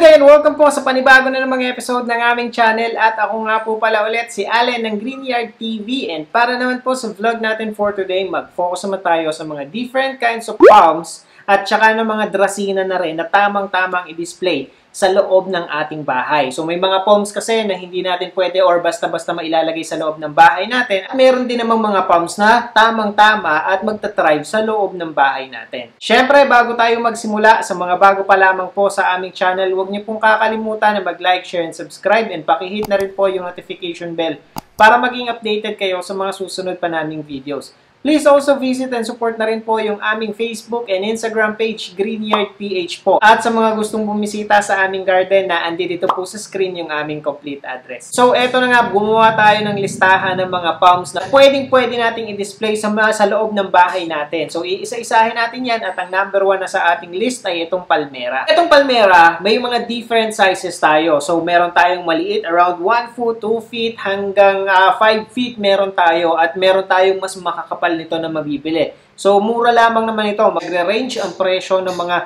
Again, welcome po sa panibago na ng mga episode ng aming channel at ako nga po pala ulit si Allen ng Greenyard TV and para naman po sa vlog natin for today, mag-focus naman tayo sa mga different kinds of palms at saka ng mga drasina na rin na tamang-tamang i-display sa loob ng ating bahay. So may mga palms kasi na hindi natin pwede or basta-basta mailalagay sa loob ng bahay natin. At meron din namang mga palms na tamang-tama at magta-thrive sa loob ng bahay natin. Syempre, bago tayo magsimula, sa mga bago pa lamang po sa aming channel, huwag niyo pong kakalimutan na mag-like, share, and subscribe and pakihit na rin po yung notification bell para maging updated kayo sa mga susunod pa naming videos. Please also visit and support na rin po yung aming Facebook and Instagram page, Greenyard PH po. At sa mga gustong bumisita sa aming garden na andito po sa screen yung aming complete address. So eto na nga, gumawa tayo ng listahan ng mga palms na pwede nating i-display sa loob ng bahay natin. So iisa-isahin natin yan at ang number 1 na sa ating list ay itong palmera. Itong palmera, may mga different sizes tayo. So meron tayong maliit, around 1 foot, 2 feet, hanggang 5 feet meron tayo. At meron tayong mas makakapal nito na mabibili. So, mura lamang naman ito. Magre-range ang presyo ng mga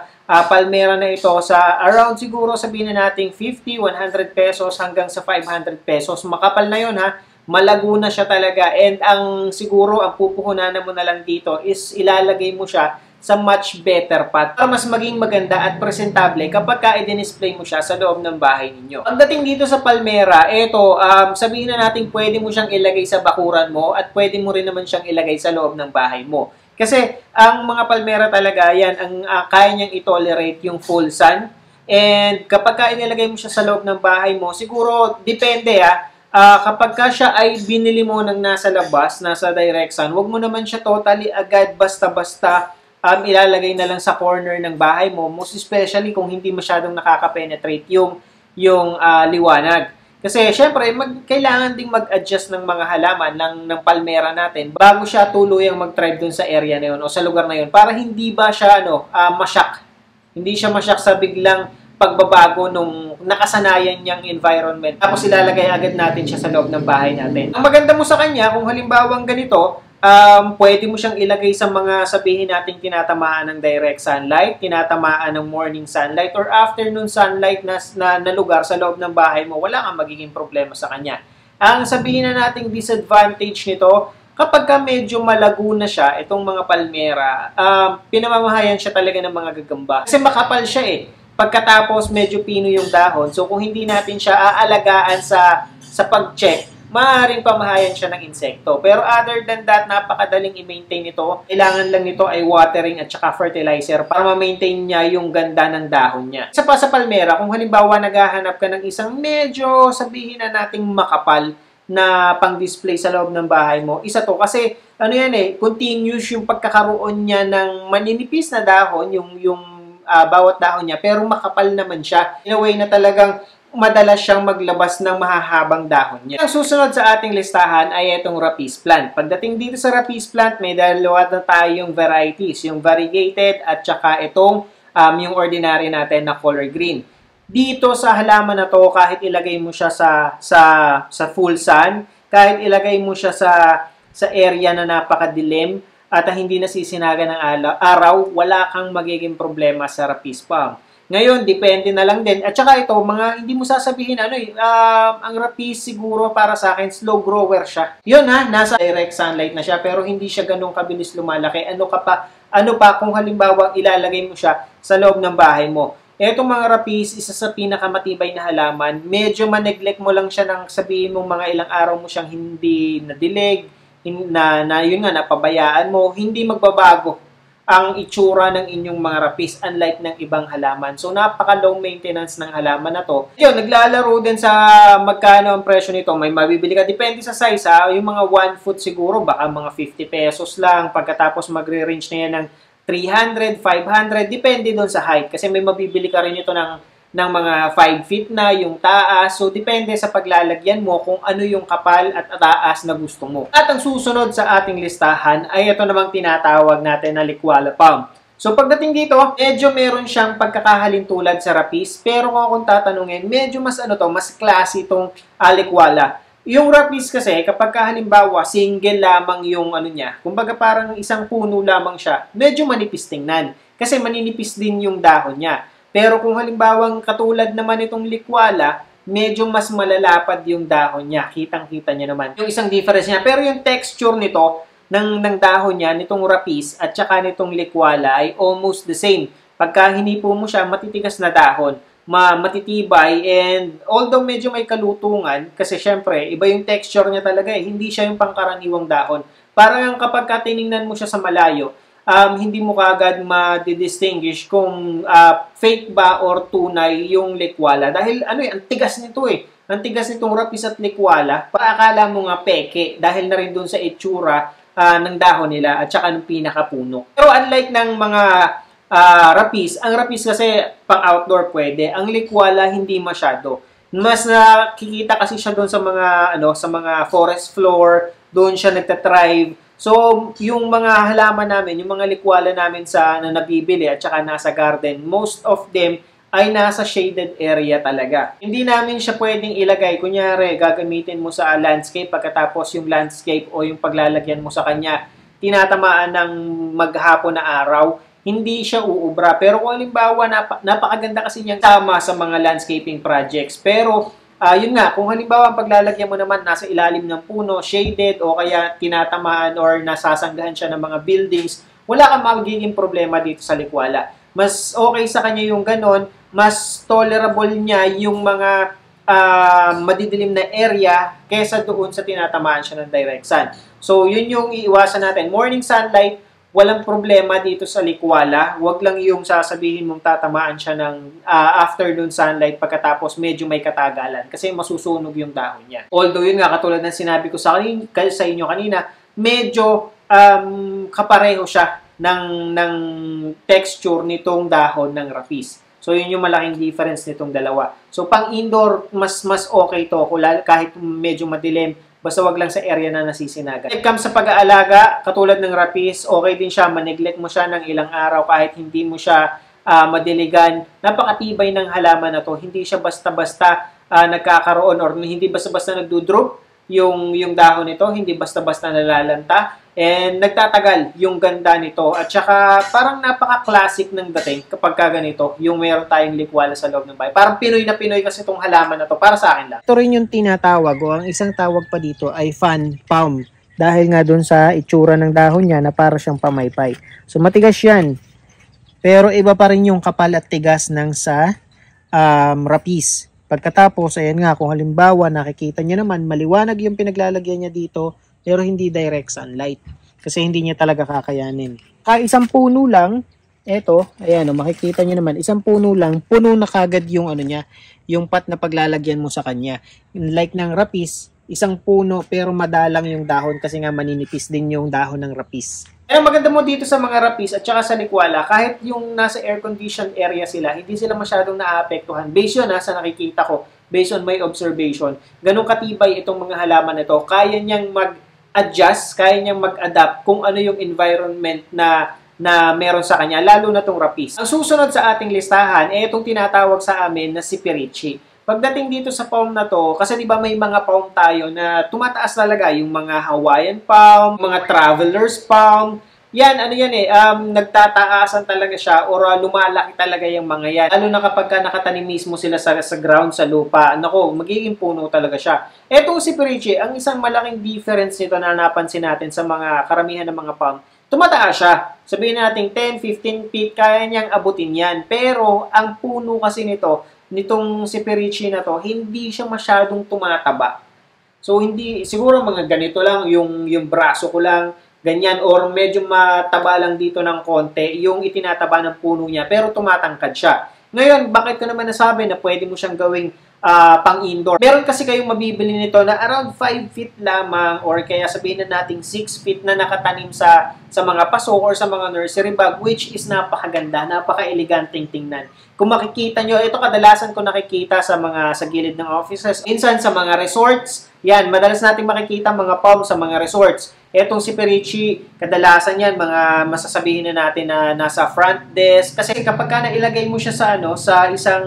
palmera na ito sa around siguro sabihin na natin 50, 100 pesos hanggang sa 500 pesos. Makapal na yun ha. Malago na siya talaga. And siguro ang pupuhunan mo na lang dito is ilalagay mo siya sa much better pot para mas maging maganda at presentable kapag i-display mo siya sa loob ng bahay ninyo. Pagdating dito sa palmera, ito, sabihin na natin pwede mo siyang ilagay sa bakuran mo at pwede mo rin naman siyang ilagay sa loob ng bahay mo. Kasi ang mga palmera talaga, yan, kaya niyang i-tolerate yung full sun. And kapag inilagay mo siya sa loob ng bahay mo, siguro depende kapag siya ay binili mo ng nasa labas, nasa direct sun, huwag mo naman siya totally agad basta-basta ilalagay na lang sa corner ng bahay mo, most especially kung hindi masyadong nakaka-penetrate yung liwanag. Kasi syempre, kailangan ding mag-adjust ng mga halaman ng palmera natin bago siya tuluyang mag-thrive dun sa area na yun o sa lugar na yun para hindi ba siya masyak. Hindi siya masyak sa biglang pagbabago nung nakasanayan niyang environment. Tapos ilalagay agad natin siya sa loob ng bahay natin. Ang maganda mo sa kanya, kung halimbawang ganito, pwede mo siyang ilagay sa mga sabihin natin tinatamaan ng direct sunlight, tinatamaan ng morning sunlight, or afternoon sunlight na lugar sa loob ng bahay mo, wala kang magiging problema sa kanya. Ang sabihin na nating disadvantage nito, kapag medyo malago na siya, itong mga palmera, pinamamahayan siya talaga ng mga gagamba. Kasi makapal siya Pagkatapos medyo pino yung dahon, so kung hindi natin siya aalagaan sa pag-check, maaaring pamahayan siya ng insekto. Pero other than that, napakadaling i-maintain ito. Kailangan lang nito ay watering at saka fertilizer para ma-maintain niya yung ganda ng dahon niya. Isa pa sa palmera, kung halimbawa naghahanap ka ng isang medyo sabihin na nating makapal na pang-display sa loob ng bahay mo, isa to kasi continuous yung pagkakaroon niya ng maninipis na dahon, yung bawat dahon niya, pero makapal naman siya. In a way na talagang madalas siyang maglabas ng mahahabang dahon niya. Ang susunod sa ating listahan ay itong rapice plant. Pagdating dito sa rapice plant, may dalawa na tayong varieties, yung variegated at saka itong yung ordinary natin na color green. Dito sa halaman na to, kahit ilagay mo siya sa full sun, kahit ilagay mo siya sa area na napakadilim at hindi nasisinaga ng araw, wala kang magiging problema sa rapice palm. Ngayon, depende na lang din. At saka ito, mga hindi mo sasabihin, ang rapice siguro para sa akin, slow grower siya. Yun nasa direct sunlight na siya, pero hindi siya ganun kabilis lumalaki. Ano pa kung halimbawa ilalagay mo siya sa loob ng bahay mo. Etong mga rapice, isa sa pinakamatibay na halaman, medyo maneglect mo lang siya ng sabihin mo mga ilang araw mo siyang hindi nadilig, yun nga, napabayaan mo, hindi magbabago ang itsura ng inyong mga rapice unlike ng ibang halaman. So, napaka-low maintenance ng halaman na to. Yun, naglalaro din sa magkano ang presyo nito. May mabibili ka. Depende sa size Yung mga 1 foot siguro, baka mga 50 pesos lang. Pagkatapos magre-range na yan ng 300, 500. Depende doon sa height. Kasi may mabibili ka rin ito ng mga 5 feet na, yung taas. So, depende sa paglalagyan mo kung ano yung kapal at taas na gusto mo. At ang susunod sa ating listahan ay ito namang tinatawag natin na likwala palm. So, pagdating dito, medyo meron siyang pagkakahalintulad sa rapice. Pero kung tatanungin, medyo mas mas classy itong likwala. Yung rapice kasi, kapag halimbawa, single lamang yung niya, kumbaga parang isang puno lamang siya, medyo manipis tingnan. Kasi maninipis din yung dahon niya. Pero kung halimbawang katulad naman itong likwala, medyo mas malalapad yung dahon niya. Kitang-kita niya naman yung isang difference niya. Pero yung texture nito, ng dahon niya, nitong rapis at saka nitong likwala ay almost the same. Pagka hinipo mo siya, matitigas na dahon, matitibay, and although medyo may kalutungan, kasi syempre, iba yung texture niya talaga eh. Hindi siya yung pangkaraniwang dahon. Parang kapag tiningnan mo siya sa malayo, hindi mo kaagad ma-distinguish kung fake ba or tunay yung likwala. Dahil ang tigas nito eh. Ang tigas nitong rapis at likwala, paakala mo nga peke dahil na rin dun sa itsura ng dahon nila at saka ng pinakapuno. Pero unlike ng mga rapis, ang rapis kasi pang outdoor pwede, ang likwala hindi masyado. Mas nakikita kasi siya doon sa mga forest floor, doon siya nagtatrive. So, yung mga halaman namin, yung mga likwala namin na nabibili at saka nasa garden, most of them ay nasa shaded area talaga. Hindi namin siya pwedeng ilagay. Kunyari, gagamitin mo sa landscape, pagkatapos yung landscape o yung paglalagyan mo sa kanya, tinatamaan ng maghapon na araw, hindi siya uubra. Pero kung halimbawa, napakaganda kasi niyang tama sa mga landscaping projects. Pero, yun nga, kung halimbawa ang paglalagyan mo naman nasa ilalim ng puno, shaded, o kaya tinatamaan or nasasanggahan siya ng mga buildings, wala kang magiging problema dito sa likwala. Mas okay sa kanya yung ganon, mas tolerable niya yung mga madidilim na area kesa doon sa tinatamaan siya ng direct sun. So, yun yung iiwasan natin. Morning sunlight, walang problema dito sa likwala. Huwag lang yung sasabihin mong tatamaan siya ng afternoon sunlight pagkatapos medyo may katagalan kasi masusunog yung dahon niya. Although yun nga, katulad ng sinabi ko sa inyo kanina, medyo kapareho siya ng texture nitong dahon ng rapis. So, yun yung malaking difference nitong dalawa. So, pang indoor, mas okay to kahit medyo madilim. Basta wag lang sa area na nasisinagan. When it comes sa pag-aalaga, katulad ng rapis, okay din siya. Maneglect mo siya ng ilang araw kahit hindi mo siya madiligan. Napakatibay ng halaman na to. Hindi siya basta-basta nagkakaroon or hindi basta-basta nagdudrop yung dahon nito. Hindi basta-basta nalalanta. And nagtatagal yung ganda nito. At saka parang napaka-classic ng dating kapag ganito, yung meron tayong likwala sa loob ng bahay. Parang Pinoy na Pinoy kasi itong halaman na to. Para sa akin lang. Ito rin yung tinatawag o ang isang tawag pa dito ay fan palm. Dahil nga dun sa itsura ng dahon niya na para siyang pamaypay. So matigas yan. Pero iba pa rin yung kapal at tigas ng sa rapis. Pagkatapos, ayan nga, kung halimbawa nakikita niyo naman, maliwanag yung pinaglalagyan niya dito, pero hindi direct sunlight. Kasi hindi niya talaga kakayanin. Isang puno lang, eto, ayan, makikita niyo naman, isang puno lang, puno na kagad yung niya, yung pot na paglalagyan mo sa kanya. Like ng rapis, isang puno pero madalang yung dahon kasi nga maninipis din yung dahon ng rapis. Ang maganda mo dito sa mga rapis at saka sa likwala, kahit yung nasa air-conditioned area sila, hindi sila masyadong naaapektuhan. Based yun sa nakikita ko, based on my observation, ganun katibay itong mga halaman na ito. Kaya niyang mag-adjust, kaya niyang mag-adapt kung ano yung environment na meron sa kanya, lalo na itong rapis. Ang susunod sa ating listahan, itong tinatawag sa amin na Siperichi. Pagdating dito sa palm na to, kasi di ba may mga palm tayo na tumataas talaga, yung mga Hawaiian palm, mga traveler's palm, yan, nagtataasan talaga siya or lumalaki talaga yung mga yan. Lalo na kapag nakatanim mismo sila sa ground, sa lupa, nako, magiging puno talaga siya. Etong Siperichi, ang isang malaking difference nito na napansin natin sa mga karamihan ng mga palm, tumataas siya. Sabihin natin 10, 15 feet, kaya niyang abutin yan. Pero, ang puno kasi nitong Siperichi na to, hindi siya masyadong tumataba. So, siguro mga ganito lang, yung braso ko lang, ganyan, or medyo mataba lang dito ng konti, yung itinataba ng puno niya, pero tumatangkad siya. Ngayon, bakit ko naman nasabi na pwede mo siyang gawing pang-indoor? Meron kasi kayong mabibili nito na around 5 feet lamang, or kaya sabihin na nating 6 feet na nakatanim sa mga paso or sa mga nursery bag, which is napakaganda, napaka-eleganteng tingnan. Kung makikita nyo, ito kadalasan ko nakikita sa gilid ng offices. Minsan sa mga resorts, yan, madalas natin makikita mga palm sa mga resorts. Etong Siperichi, kadalasan yan, mga masasabihin na natin na nasa front desk. Kasi kapag nailagay mo siya sa isang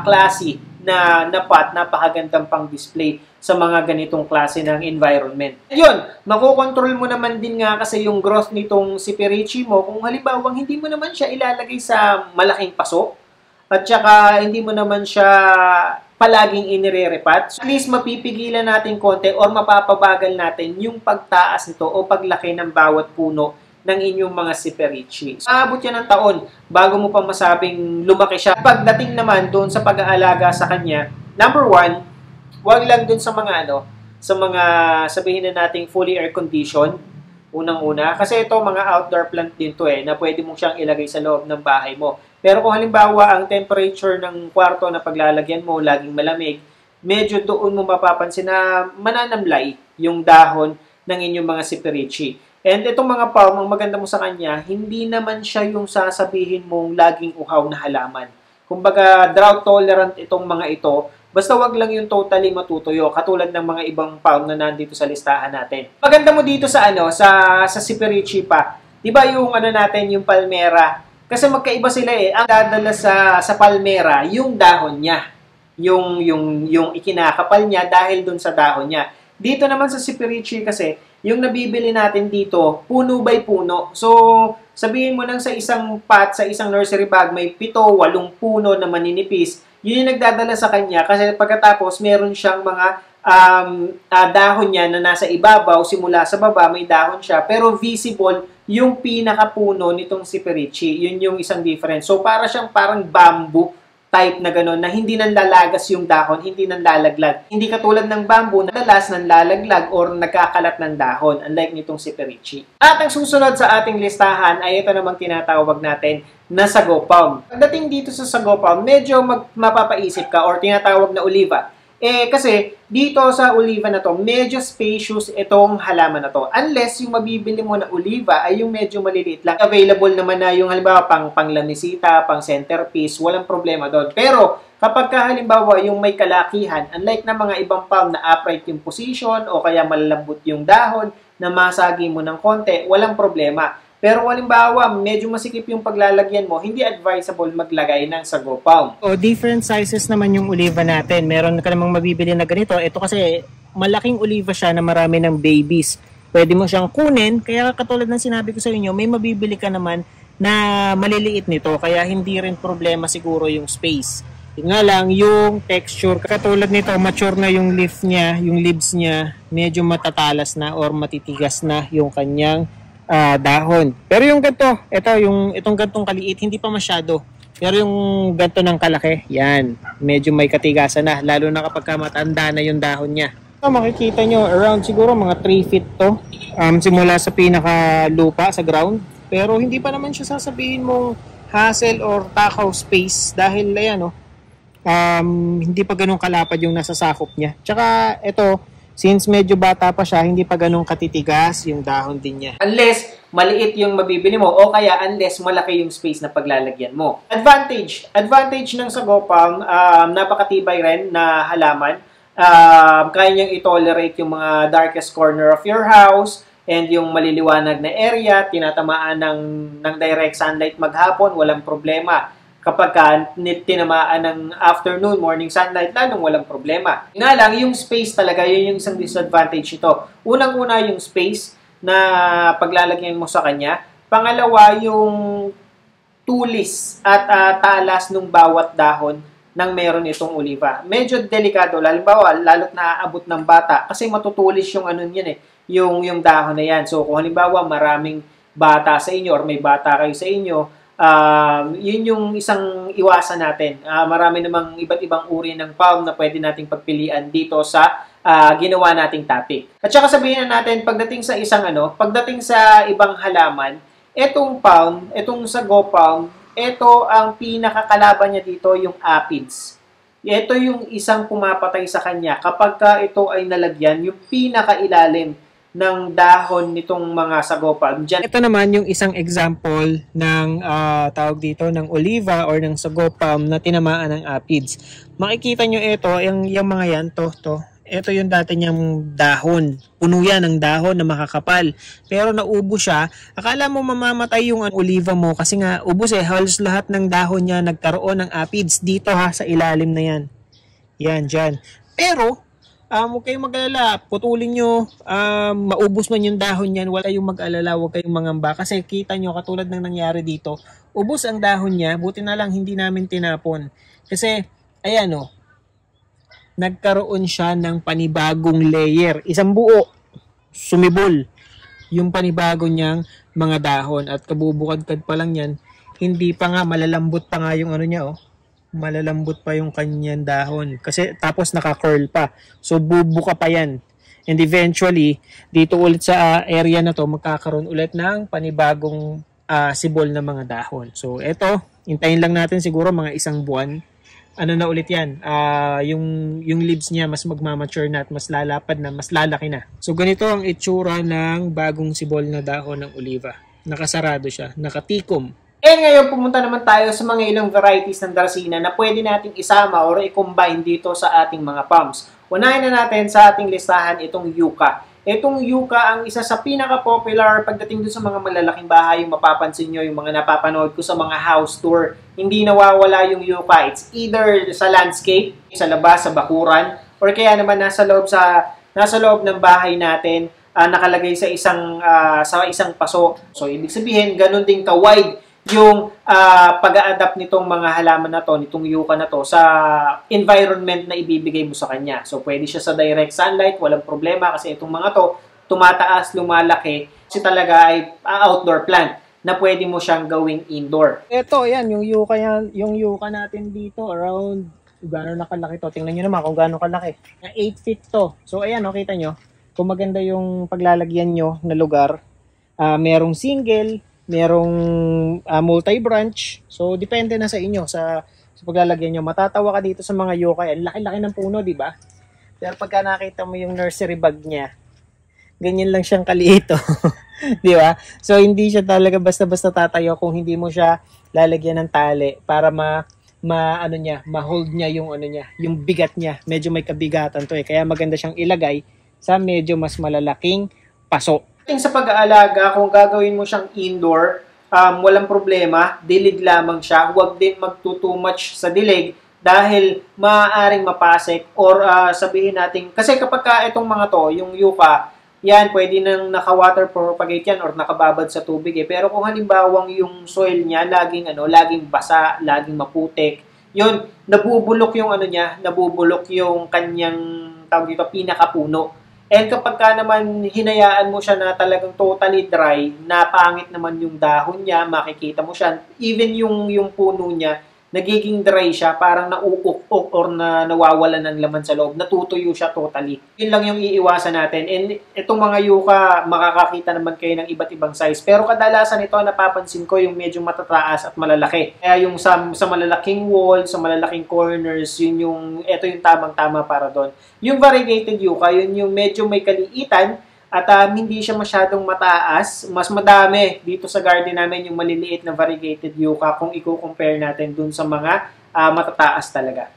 classy na pot, napakagandang pang display sa mga ganitong klase ng environment. Yun, makokontrol mo naman din nga kasi yung growth nitong Siperichi mo kung halimbawa hindi mo naman siya ilalagay sa malaking paso. at saka hindi mo naman siya palaging inire-repat. So, at least mapipigilan natin konti or mapapabagal natin yung pagtaas nito o paglaki ng bawat puno ng inyong mga siperichi. So, aabot yan ng taon bago mo pa masabing lumaki siya. Pagdating naman doon sa pag-aalaga sa kanya, number one, wag lang doon sa mga sa mga sabihin na nating fully air conditioned, unang-una. Kasi ito, mga outdoor plant din to na pwede mong siyang ilagay sa loob ng bahay mo. Pero kung halimbawa, ang temperature ng kwarto na paglalagyan mo, laging malamig, medyo doon mo mapapansin na mananamlay yung dahon ng inyong mga siperichi. And itong mga palm, ang maganda mo sa kanya, hindi naman siya yung sasabihin mong laging uhaw na halaman. Kumbaga, drought tolerant itong mga ito. Basta wag lang yung totally matutuyo, katulad ng mga ibang palm na nandito sa listahan natin. Maganda mo dito sa sa siperichi pa. 'Di ba yung natin, yung palmera? Kasi magkaiba sila Ang dadala sa palmera, yung dahon niya. Yung ikinakapal niya dahil dun sa dahon niya. Dito naman sa siperichi kasi, yung nabibili natin dito, puno by puno. So, sabihin mo nang sa isang pot, sa isang nursery bag, may 7-8 puno na maninipis. Yun yung nagdadala sa kanya kasi pagkatapos meron siyang mga dahon niya na nasa ibabaw, simula sa baba may dahon siya, pero visible yung pinakapuno nitong siperichi. Yun yung isang difference. So, parang bamboo type na gano'n, na hindi nanlalagas yung dahon, hindi nanlalaglag. Hindi katulad ng bamboo na madalas nanlalaglag or nagkakalat ng dahon, unlike nitong siperichi. At ang susunod sa ating listahan ay ito namang tinatawag natin na sago palm. Pagdating dito sa sago palm, medyo mapapaisip ka or tinatawag na oliva. Kasi dito sa oliva na to, medyo spacious itong halaman na to. Unless yung mabibili mo na oliva ay yung medyo maliliit lang. Available naman na yung halimbawa pang lamisita, pang centerpiece, walang problema doon. Pero kapag halimbawa yung may kalakihan, unlike na mga ibang palm na upright yung position o kaya malalambot yung dahon na masagi mo ng konti, walang problema. Pero halimbawa, medyo masikip yung paglalagyan mo, hindi advisable maglagay ng sago palm. O, different sizes naman yung oliva natin. Meron ka namang mabibili na ganito. Ito kasi, malaking oliva siya na marami ng babies. Pwede mo siyang kunin, kaya katulad ng sinabi ko sa inyo, may mabibili ka naman na maliliit nito, kaya hindi rin problema siguro yung space. Yun nga lang, yung texture, katulad nito, mature na yung leaf niya, yung leaves niya, medyo matatalas na or matitigas na yung kanyang dahon. Pero yung ganito, itong gantong kaliit, hindi pa masyado. Pero yung ganito ng kalaki, yan, medyo may katigasan na, lalo na kapag matanda na yung dahon niya. So, makikita nyo, around siguro mga 3 feet to, simula sa pinaka-lupa, sa ground. Pero hindi pa naman siya sasabihin mong hassle or takaw space dahil hindi pa ganun kalapad yung nasasakop niya. Tsaka ito, since medyo bata pa siya, hindi pa ganun katitigas yung dahon din niya. Unless maliit yung mabibili mo o kaya unless malaki yung space na paglalagyan mo. Advantage ng sago palm, napakatibay rin na halaman. Kaya niyang i-tolerate yung mga darkest corner of your house and yung maliliwanag na area, tinatamaan ng direct sunlight maghapon, walang problema. Kapag tinamaan ng afternoon, morning sunlight, lalong walang problema. Nga lang, yung space talaga, yun yung isang disadvantage ito. Unang-una yung space na paglalagyan mo sa kanya. Pangalawa, yung tulis at talas ng bawat dahon ng meron itong oliva. Medyo delikado, halimbawa, lalo't naaabot ng bata kasi matutulis yung yung dahon na yan. So, kung halimbawa maraming bata sa inyo or may bata kayo sa inyo, yun yung isang iwasan natin. Marami namang iba't ibang uri ng palm na pwede nating pagpilian dito sa ginawa nating topic. At saka sabihin na natin, pagdating sa ibang halaman, etong palm, etong sago palm, ito ang pinakakalaban niya dito, yung aphids. Ito yung isang pumapatay sa kanya kapag ito ay nalagyan, yung pinakailalim ng dahon nitong mga sago palm. Ito naman yung isang example ng tawag dito ng oliva or ng sago palm na tinamaan ng aphids. Makikita nyo ito, yung mga yan, ito yung dati niyang dahon. Puno yan ng dahon na makakapal. Pero naubo siya. Akala mo mamamatay yung oliva mo kasi nga ubos halos lahat ng dahon niya nagkaroon ng aphids dito sa ilalim na yan. Yan, dyan. Pero Huwag kayong mag-alala, putulin nyo, maubos man yung dahon yan, wala kayong mag-alala, huwag kayong mangamba. Kasi kita nyo, katulad ng nangyari dito, ubos ang dahon niya, buti na lang hindi namin tinapon. Kasi, ayan o, nagkaroon siya ng panibagong layer. Isang buo, sumibol yung panibago niyang mga dahon. At kabubukad-kad pa lang yan, hindi pa nga, malalambot pa nga yung ano niya malalambot pa yung kanyang dahon. Kasi tapos naka-curl pa. So bubuka pa yan. And eventually, dito ulit sa area na to, magkakaroon ulit ng panibagong sibol na mga dahon. So eto, hintayin lang natin siguro mga isang buwan. Ano na ulit yan? Yung leaves niya mas magmamature na at mas lalapad na, mas lalaki na. So ganito ang itsura ng bagong sibol na dahon ng oliva. Nakasarado siya, nakatikom. And ngayon, pumunta naman tayo sa mga ilang varieties ng Dracaena na pwede nating isama or i-combine dito sa ating mga palms. Unahin na natin sa ating listahan itong yucca. Itong yucca ang isa sa pinaka-popular pagdating dun sa mga malalaking bahay. Yung mapapansin nyo, yung mga napapanood ko sa mga house tour, hindi nawawala yung yucca. It's either sa landscape, sa labas, sa bakuran, or kaya naman nasa loob ng bahay natin, nakalagay sa isang paso. So, ibig sabihin, ganun din ka-wide yung pag-a-adapt nitong mga halaman na to, nitong yucca na to, sa environment na ibibigay mo sa kanya. So, pwede siya sa direct sunlight, walang problema kasi itong mga to, tumataas, lumalaki, kasi talaga ay outdoor plant na pwede mo siyang gawing indoor. Ito, yan, yung yucca natin dito, around, gano'n na kalaki to. Tingnan nyo naman kung gano'n kalaki. 8 feet to. So, ayan, kita nyo, kung maganda yung paglalagyan nyo na lugar, merong single, merong multi-branch. So, depende na sa inyo sa paglalagyan nyo. Matatawa ka dito sa mga yucca. Laki-laki ng puno, di ba? Pero pagka nakita mo yung nursery bag niya, ganyan lang siyang kaliito. Di ba? So, hindi siya talaga basta-basta tatayo kung hindi mo siya lalagyan ng tali para ma-hold niya yung bigat niya. Medyo may kabigatan to Kaya maganda siyang ilagay sa medyo mas malalaking paso. Sa pag-aalaga, kung gagawin mo siyang indoor, walang problema, dilig lamang siya. Huwag din too much sa dilig dahil maaaring mapasek or sabihin natin, kasi kapag itong mga to, yung yucca, yan, pwede nang naka-water propagate yan or nakababad sa tubig Pero kung halimbawang yung soil niya, laging basa, laging maputik, yun, nabubulok yung kanyang, tawag dito, pinakapuno. And kapag naman hinayaan mo siya na talagang totally dry, napangit naman yung dahon niya, makikita mo siya, even yung puno niya, nagiging dry siya, parang nauukok or nawawalan ng laman sa loob, natutuyo siya totally. Yun lang yung iiwasan natin. And itong mga yucca, makakakita naman kayo ng iba't ibang size. Pero kadalasan ito, napapansin ko yung medyo matataas at malalaki. Kaya yung sa malalaking wall, sa malalaking corners, ito yung tamang-tama para doon. Yung variegated yucca, yun yung medyo may kaliitan, at hindi siya masyadong mataas. Mas madami dito sa garden namin yung maliliit na variegated yucca kung i-compare natin dun sa mga matataas talaga.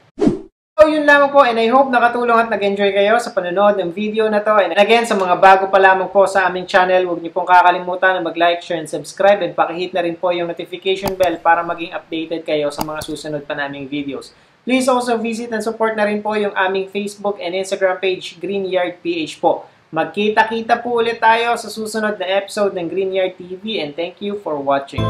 So yun lamang po, and I hope nakatulong at nag-enjoy kayo sa panonood ng video na to. And again, sa mga bago pa lamang po sa aming channel, huwag niyo pong kakalimutan na mag-like, share, and subscribe, and pakihit na rin po yung notification bell para maging updated kayo sa mga susunod pa naming videos. Please also visit and support na rin po yung aming Facebook and Instagram page, Greenyard PH po. Magkita-kita po ulit tayo sa susunod na episode ng Greenyard TV, and thank you for watching.